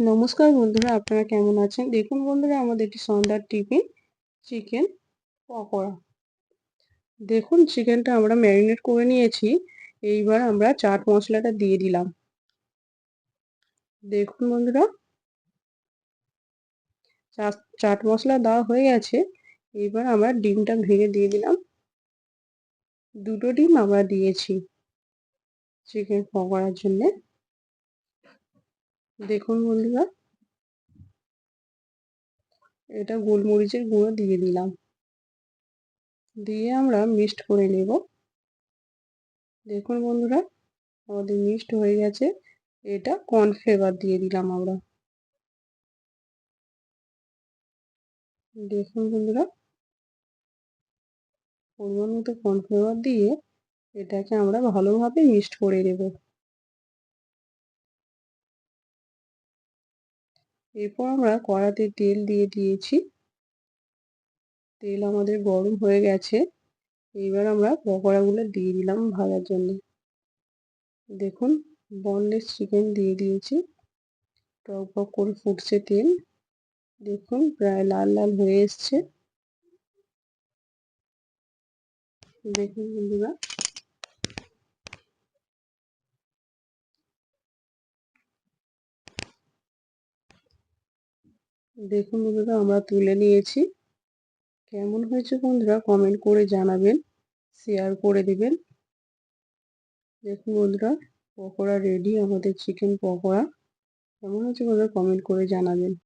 নমস্কার বন্ধুরা, আপনারা কেমন আছেন? দেখুন বন্ধুরা, আমাদের একটি সন্ধ্যার টিফিন চিকেন পকোড়া। দেখুন চিকেনটা আমরা ম্যারিনেট করে নিয়েছি। এইবার আমরা চাট মশলাটা দিয়ে দিলাম। দেখুন বন্ধুরা, চাট মশলা দেওয়া হয়ে গেছে। এইবার আমরা ডিমটা ভেঙে দিয়ে দিলাম। 2টো ডিম আমরা দিয়েছি চিকেন পকোড়ার জন্যে। দেখুন বন্ধুরা, এটা গোলমরিচের গুঁড়ো দিয়ে দিলাম। দিয়ে আমরা মিক্সড করে নেব। দেখুন বন্ধুরা, আমাদের মিক্সড হয়ে গেছে। এটা কর্নফ্লেভার দিয়ে দিলাম আমরা। দেখুন বন্ধুরা, পরিমাণ মতো কর্নফ্লেভার দিয়ে এটাকে আমরা ভালোভাবে মিক্সড করে নেব। এরপর আমরা কড়াতে তেল দিয়ে দিয়েছি। তেল আমাদের গরম হয়ে গেছে। এইবার আমরা পকোড়াগুলো দিয়ে দিলাম ভাজার জন্য। দেখুন, বোনলেস চিকেন দিয়ে দিয়েছি। টক বক করে ফুটছে তেল। দেখুন প্রায় লাল লাল হয়ে এসছে। দেখুন বন্ধুরা, দেখুন বন্ধুরা, আমরা তুলে নিয়েছি। কেমন হয়েছে বন্ধুরা কমেন্ট করে জানাবেন, শেয়ার করে দিবেন। দেখুন বন্ধুরা, পকোড়া রেডি, আমাদের চিকেন পকোড়া। কেমন হয়েছে বন্ধুরা কমেন্ট করে জানাবেন।